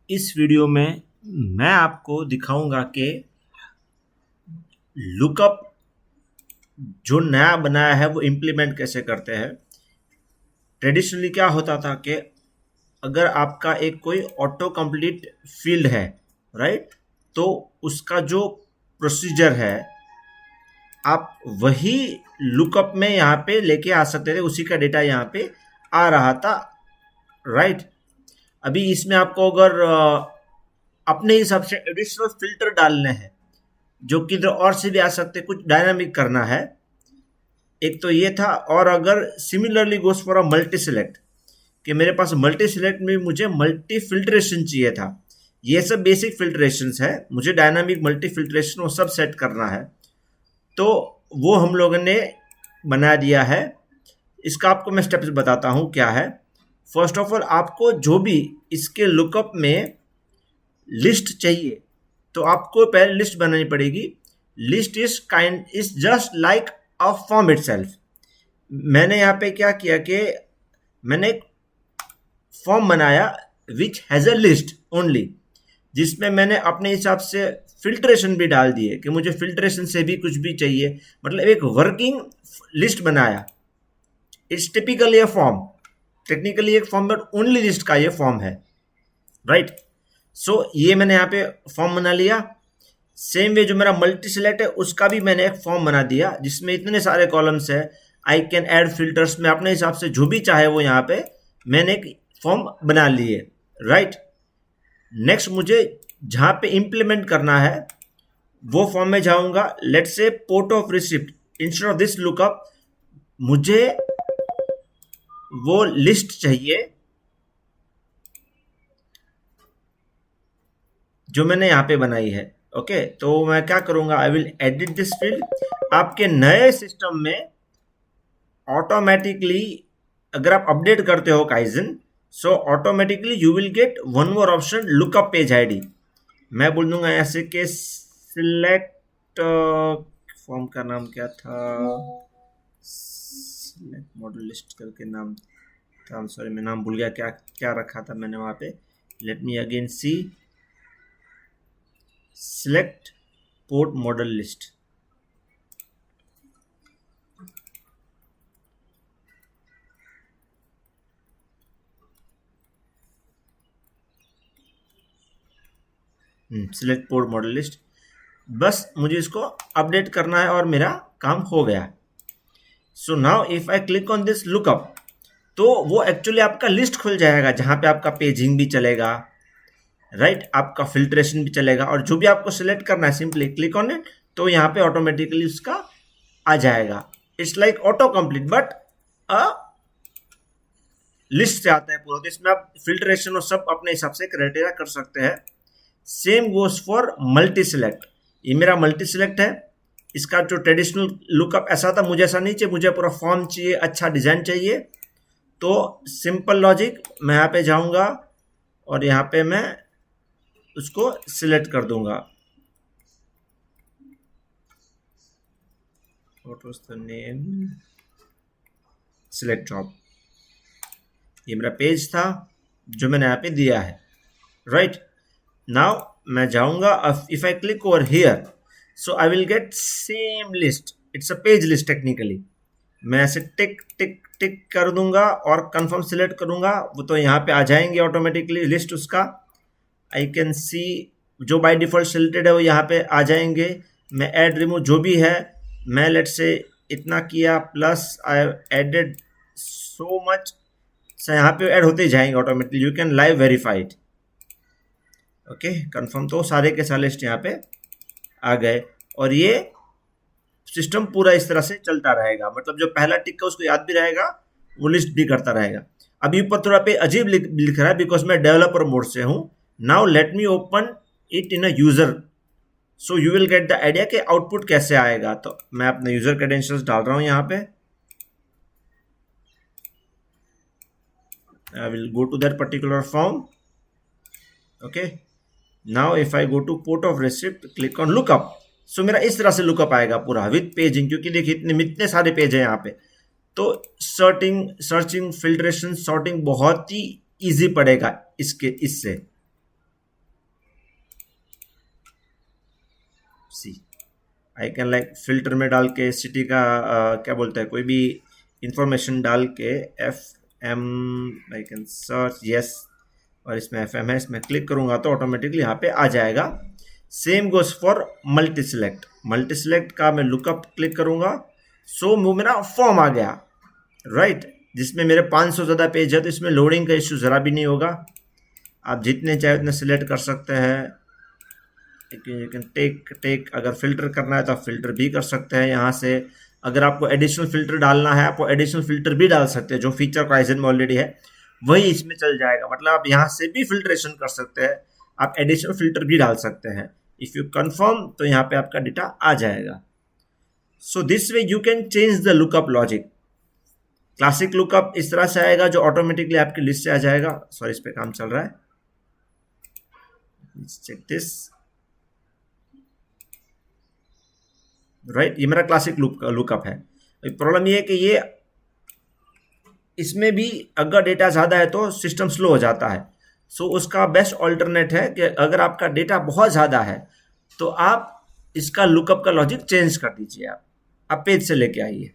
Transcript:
इस वीडियो में मैं आपको दिखाऊंगा कि लुकअप जो नया बनाया है वो इम्प्लीमेंट कैसे करते हैं। ट्रेडिशनली क्या होता था कि अगर आपका एक कोई ऑटो कंप्लीट फील्ड है, राइट, तो उसका जो प्रोसीजर है आप वही लुकअप में यहाँ पे लेके आ सकते थे, उसी का डेटा यहाँ पे आ रहा था, राइट। अभी इसमें आपको अगर अपने हिसाब से एडिशनल फिल्टर डालने हैं जो किधर और से भी आ सकते, कुछ डायनामिक करना है, एक तो ये था। और अगर similarly goes for a multi select, कि मेरे पास मल्टी सिलेक्ट में मुझे मल्टी फिल्ट्रेशन चाहिए था, ये सब बेसिक फिल्ट्रेशंस है, मुझे डायनामिक मल्टी फिल्ट्रेशन वो सब सेट करना है, तो वो हम लोगों ने बना दिया है। इसका आपको मैं स्टेप्स बताता हूँ क्या है। फर्स्ट ऑफ ऑल आपको जो भी इसके लुकअप में लिस्ट चाहिए तो आपको पहले लिस्ट बनानी पड़ेगी। List is just like a form itself. मैंने यहाँ पे क्या किया कि मैंने एक फॉर्म बनाया which has a list only, जिसमें मैंने अपने हिसाब से फिल्ट्रेशन भी डाल दिए कि मुझे फिल्ट्रेशन से भी कुछ भी चाहिए, मतलब एक वर्किंग लिस्ट बनाया। It's typically a form, technically एक फॉर्म बट ओनली लिस्ट का ये फॉर्म है, राइट। सो ये मैंने यहाँ पे फॉर्म बना लिया। सेम वे जो मेरा मल्टी सिलेक्ट है उसका भी मैंने एक फॉर्म बना दिया जिसमें इतने सारे कॉलम्स है। आई कैन ऐड फिल्टर्स में अपने हिसाब से जो भी चाहे वो यहाँ पे मैंने एक फॉर्म बना लिए, राइट। नेक्स्ट मुझे जहाँ पे इम्प्लीमेंट करना है वो फॉर्म में जाऊंगा। Let's say port of receipt, instead of this lookup मुझे वो लिस्ट चाहिए जो मैंने यहाँ पे बनाई है। ओके, तो मैं क्या करूंगा, I will edit this field. आपके नए सिस्टम में ऑटोमेटिकली अगर आप अपडेट करते हो kaizen, so automatically you will get one more option, lookup page ID. मैं बोल दूंगा ऐसे कि सिलेक्ट, फॉर्म का नाम क्या था, सिलेक्ट मॉडल लिस्ट करके नाम था, सॉरी मैं नाम भूल गया क्या क्या रखा था मैंने वहाँ पे। लेट मी अगेन सी, select port model list। select port model list, बस मुझे इसको अपडेट करना है और मेरा काम हो गया। So now if I click on this lookup, तो वो एक्चुअली आपका लिस्ट खुल जाएगा जहां पे आपका पेजिंग भी चलेगा, राइट, आपका फिल्ट्रेशन भी चलेगा, और जो भी आपको सिलेक्ट करना है सिंपली क्लिक ऑन इट, तो यहाँ पे ऑटोमेटिकली उसका आ जाएगा। It's like auto complete but a list से आता है पूरा, तो इसमें आप फिल्ट्रेशन और सब अपने हिसाब से क्राइटेरिया कर सकते हैं। Same goes for multi select. ये मेरा मल्टी सिलेक्ट है, इसका जो ट्रेडिशनल लुकअप ऐसा था, मुझे ऐसा नहीं चाहिए, मुझे पूरा फॉर्म चाहिए, अच्छा डिजाइन चाहिए। तो सिंपल लॉजिक, मैं यहाँ पे जाऊंगा और यहाँ पे मैं उसको सिलेक्ट कर दूंगा। What was the name, select job. ये मेरा पेज था जो मैंने यहाँ पे दिया है, राइट। नाउ मैं जाऊंगा, if I click over here, so I will get same list, it's a page list technically. मैं ऐसे टिक टिक टिक कर दूंगा और कंफर्म सिलेक्ट करूंगा, वो तो यहाँ पे आ जाएंगे ऑटोमेटिकली लिस्ट उसका। आई कैन सी जो बाय डिफॉल्ट सिलेक्टेड है वो यहाँ पे आ जाएंगे। मैं ऐड रिमूव जो भी है, मैं लेट से इतना किया plus I added so much, से यहाँ पे ऐड होते जाएंगे automatically. You can live verified, okay confirm, तो सारे के सारे लिस्ट यहाँ पे आ गए और ये सिस्टम पूरा इस तरह से चलता रहेगा। मतलब जो पहला टिक का उसको याद भी रहेगा, वो लिस्ट भी करता रहेगा। अभी ऊपर थोड़ा पे अजीब लिख रहा है बिकॉज मैं डेवलपर मोड से हूँ। Now let me open it in a user, so you will get the idea कि आउटपुट कैसे आएगा। तो मैं अपने यूजर क्रेडेंशियल्स डाल रहा हूँ यहाँ पे। I will go to that particular form. Okay. Now if I go to port of receipt, click on lookup. So मेरा इस तरह से लुकअप आएगा पूरा विथ पेजिंग, क्योंकि देखिए इतने सारे पेज है यहाँ पे। तो सर्चिंग फिल्ट्रेशन सॉर्टिंग बहुत ही इजी पड़ेगा इससे। सी आई कैन लाइक फिल्टर में डाल के सिटी का क्या बोलते हैं कोई भी इंफॉर्मेशन डाल के FM I can search yes, और इसमें FM है, इसमें क्लिक करूंगा तो ऑटोमेटिकली यहाँ पे आ जाएगा। Same goes for multi select, multi select का मैं लुकअप क्लिक करूंगा, सो वो मेरा फॉर्म आ गया राइट, जिसमें मेरे 500 ज़्यादा पेज है तो इसमें लोडिंग का इश्यू ज़रा भी नहीं होगा। आप जितने चाहे उतने सिलेक्ट कर सकते हैं। यू कैन टेक अगर फिल्टर करना है तो आप फिल्टर भी कर सकते हैं यहाँ से। अगर आपको एडिशनल फिल्टर डालना है आपको एडिशनल फिल्टर भी डाल सकते हैं, जो फीचर होराइजन में ऑलरेडी है वही इसमें चल जाएगा। मतलब आप यहाँ से भी फिल्ट्रेशन कर सकते हैं, आप एडिशनल फिल्टर भी डाल सकते हैं। इफ़ यू कंफर्म तो यहाँ पे आपका डेटा आ जाएगा। So this way you can change the lookup logic. Classic lookup इस तरह से आएगा जो ऑटोमेटिकली आपकी लिस्ट से आ जाएगा। सॉरी, इस पे काम चल रहा है, चेक दिस राइट। ये मेरा क्लासिक लुकअप है। प्रॉब्लम ये है कि ये इसमें भी अगर डेटा ज़्यादा है तो सिस्टम स्लो हो जाता है। सो उसका बेस्ट ऑल्टरनेट है कि अगर आपका डेटा बहुत ज़्यादा है तो आप इसका लुकअप का लॉजिक चेंज कर दीजिए। आप पेज से लेके आइए।